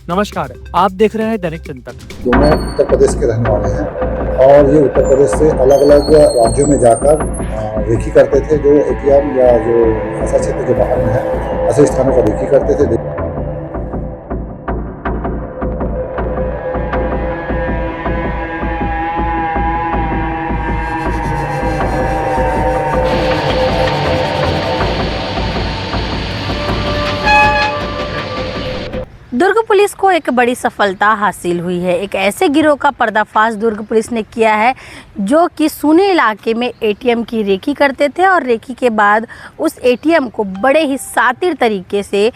नमस्कार, आप देख रहे हैं दैनिक चिंतन। दोनों उत्तर प्रदेश के रहने वाले हैं और ये उत्तर प्रदेश से अलग अलग राज्यों में जाकर रेकी करते थे। जो एटीएम या जो ऐसा क्षेत्र जो बाहर में है, ऐसे स्थानों पर रेकी करते थे। दुर्ग पुलिस को एक बड़ी सफलता हासिल हुई है। एक ऐसे गिरोह का पर्दाफाश दुर्ग पुलिस ने किया है जो कि सूने इलाके में एटीएम की रेकी करते थे और रेकी के बाद उस एटीएम को बड़े ही शातिर तरीके से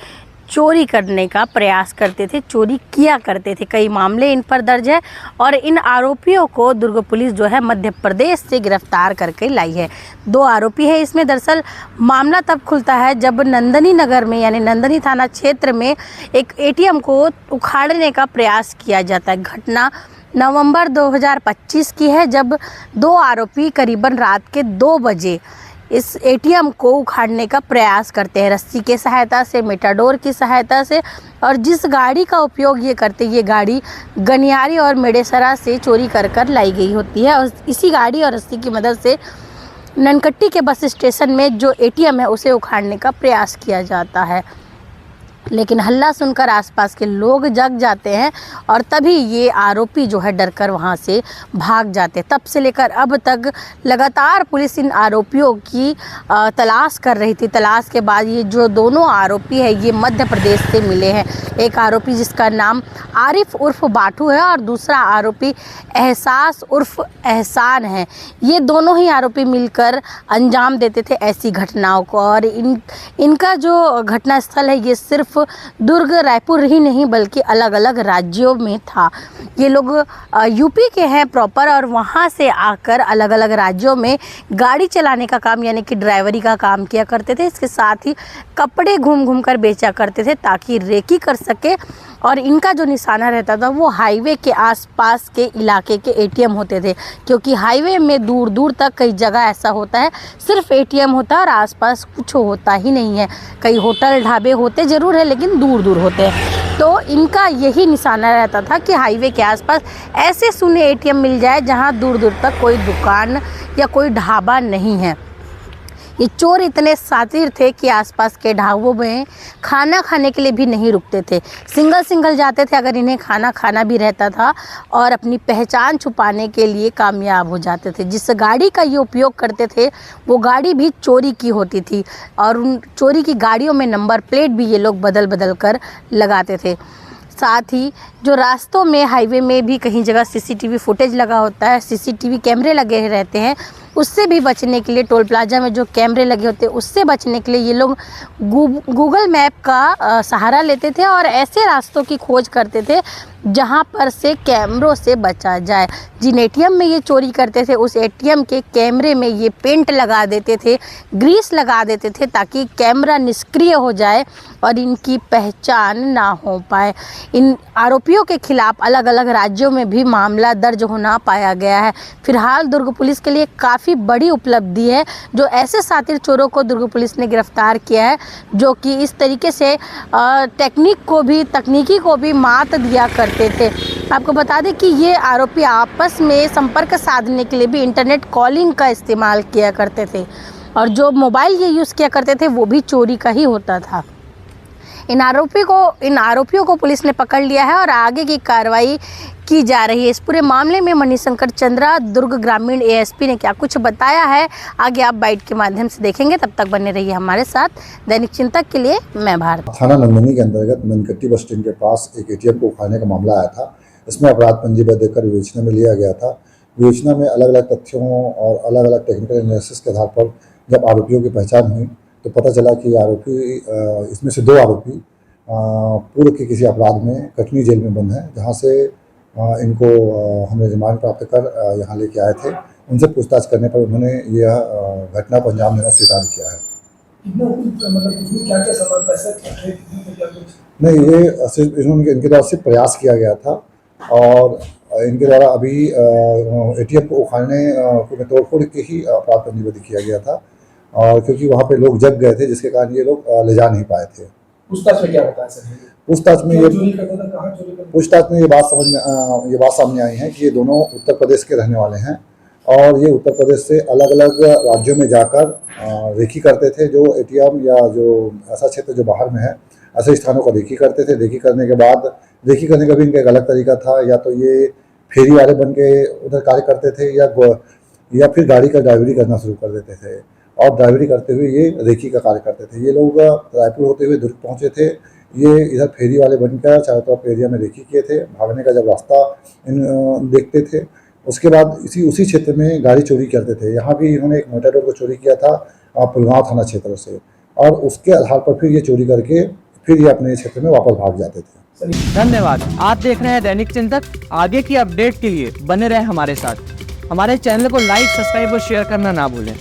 चोरी करने का प्रयास करते थे, चोरी किया करते थे। कई मामले इन पर दर्ज है और इन आरोपियों को दुर्ग पुलिस जो है मध्य प्रदेश से गिरफ्तार करके लाई है। 2 आरोपी है इसमें। दरअसल मामला तब खुलता है जब नंदनी नगर में यानी नंदनी थाना क्षेत्र में एक एटीएम को उखाड़ने का प्रयास किया जाता है। घटना नवंबर 2025 की है, जब 2 आरोपी करीबन रात के 2 बजे इस एटीएम को उखाड़ने का प्रयास करते हैं, रस्सी के सहायता से, मेटाडोर की सहायता से। और जिस गाड़ी का उपयोग ये करते, ये गाड़ी गनियारी और मेडेसरा से चोरी कर लाई गई होती है और इसी गाड़ी और रस्सी की मदद से ननकट्टी के बस स्टेशन में जो एटीएम है उसे उखाड़ने का प्रयास किया जाता है। लेकिन हल्ला सुनकर आसपास के लोग जग जाते हैं और तभी ये आरोपी जो है डरकर वहाँ से भाग जाते हैं। तब से लेकर अब तक लगातार पुलिस इन आरोपियों की तलाश कर रही थी। तलाश के बाद ये जो दोनों आरोपी है ये मध्य प्रदेश से मिले हैं। एक आरोपी जिसका नाम आरिफ उर्फ बाटू है और दूसरा आरोपी एहसास उर्फ एहसान है। ये दोनों ही आरोपी मिलकर अंजाम देते थे ऐसी घटनाओं को। और इनका जो घटना स्थल है ये सिर्फ दुर्ग रायपुर ही नहीं बल्कि अलग अलग राज्यों में था। ये लोग यूपी के हैं प्रॉपर और वहाँ से आकर अलग अलग राज्यों में गाड़ी चलाने का काम यानी कि ड्राइवरी का काम किया करते थे। इसके साथ ही कपड़े घूम घूम कर बेचा करते थे ताकि रेकी कर सके। और इनका जो निशाना रहता था वो हाईवे के आसपास के इलाके के एटीएम होते थे, क्योंकि हाईवे में दूर दूर तक कई जगह ऐसा होता है सिर्फ एटीएम होता है और आसपास कुछ होता ही नहीं है। कई होटल ढाबे होते ज़रूर है लेकिन दूर दूर होते हैं। तो इनका यही निशाना रहता था कि हाईवे के आसपास ऐसे सुने एटीएम मिल जाए जहाँ दूर दूर तक कोई दुकान या कोई ढाबा नहीं है। ये चोर इतने शातिर थे कि आसपास के ढाबों में खाना खाने के लिए भी नहीं रुकते थे। सिंगल जाते थे अगर इन्हें खाना खाना भी रहता था और अपनी पहचान छुपाने के लिए कामयाब हो जाते थे। जिस गाड़ी का ये उपयोग करते थे वो गाड़ी भी चोरी की होती थी और उन चोरी की गाड़ियों में नंबर प्लेट भी ये लोग बदल कर लगाते थे। साथ ही जो रास्तों में हाईवे में भी कहीं जगह सीसीटीवी फुटेज लगा होता है, सीसीटीवी कैमरे लगे रहते हैं, उससे भी बचने के लिए टोल प्लाजा में जो कैमरे लगे होते हैं उससे बचने के लिए ये लोग गूगल मैप का सहारा लेते थे और ऐसे रास्तों की खोज करते थे जहां पर से कैमरों से बचा जाए। जिन एटीएम में ये चोरी करते थे उस एटीएम के कैमरे में ये पेंट लगा देते थे, ग्रीस लगा देते थे ताकि कैमरा निष्क्रिय हो जाए और इनकी पहचान ना हो पाए। इन आरोपियों के खिलाफ अलग अलग राज्यों में भी मामला दर्ज होना पाया गया है। फिलहाल दुर्ग पुलिस के लिए काफ़ी बड़ी उपलब्धि है जो ऐसे शातिर चोरों को दुर्ग पुलिस ने गिरफ्तार किया है जो कि इस तरीके से तकनीकी को भी मात दिया करते थे। आपको बता दें कि ये आरोपी आपस में संपर्क साधने के लिए भी इंटरनेट कॉलिंग का इस्तेमाल किया करते थे और जो मोबाइल ये यूज़ किया करते थे वो भी चोरी का ही होता था। इन आरोपियों को पुलिस ने पकड़ लिया है और आगे की कार्रवाई की जा रही है। इस पूरे मामले में मणिशंकर चंद्रा दुर्ग ग्रामीण एएसपी ने क्या कुछ बताया है आगे आप बाइट के माध्यम से देखेंगे। तब तक बने रहिए हमारे साथ। दैनिक चिंतक के लिए मैं भारत। थाना नंदनी के अंतर्गत ननकट्टी बस स्टैंड के पास एक एटीएम को उखाड़ने का मामला आया था। इसमें अपराध पंजीबद्ध देकर विवेचना में लिया गया था। विवेचना में अलग अलग तथ्यों और अलग अलग टेक्निकल एनालिसिस के आधार पर जब आरोपियों की पहचान हुई तो पता चला कि आरोपी इसमें से 2 आरोपी पूर्व के किसी अपराध में कटनी जेल में बंद हैं, जहां से इनको हमने रिमांड प्राप्त कर यहाँ लेके आए थे। उनसे पूछताछ करने पर उन्होंने यह घटना को अंजाम देना स्वीकार किया है। नहीं, ये सिर्फ इनके द्वारा सिर्फ प्रयास किया गया था और इनके द्वारा अभी एटीएम को उखाड़ने में तोड़फोड़ के ही अपराध पंजीबद्ध किया गया था और क्योंकि वहाँ पे लोग जग गए थे जिसके कारण ये लोग ले जा नहीं पाए थे। पूछताछ में क्या बताया सर? पूछताछ में ये बात सामने आई है कि ये दोनों उत्तर प्रदेश के रहने वाले हैं और ये उत्तर प्रदेश से अलग अलग राज्यों में जाकर रेकी करते थे। जो एटीएम या जो ऐसा क्षेत्र जो बाहर में है, ऐसे स्थानों को रेकी करते थे। रेकी करने के बाद, रेकी करने का भी इनका एक अलग तरीका था, या तो ये फेरी वाले बन के उधर कार्य करते थे या फिर गाड़ी का ड्राइवरी करना शुरू कर देते थे और ड्राइवरी करते हुए ये रेकी का कार्य करते थे। ये लोग रायपुर होते हुए दुर्ग पहुँचे थे। ये इधर फेरी वाले बनकर चारों तरफ एरिया में रेकी किए थे। भागने का जब रास्ता देखते थे, उसके बाद उसी क्षेत्र में गाड़ी चोरी करते थे। यहाँ भी इन्होंने एक मोटरसाइकिल को चोरी किया था पुलगांव थाना क्षेत्र से, और उसके आधार पर फिर ये चोरी करके फिर ये अपने क्षेत्र में वापस भाग जाते थे। धन्यवाद। आप देख रहे हैं दैनिक चिंतक। आगे की अपडेट के लिए बने रहे हमारे साथ। हमारे चैनल को लाइक, सब्सक्राइब और शेयर करना ना भूलें।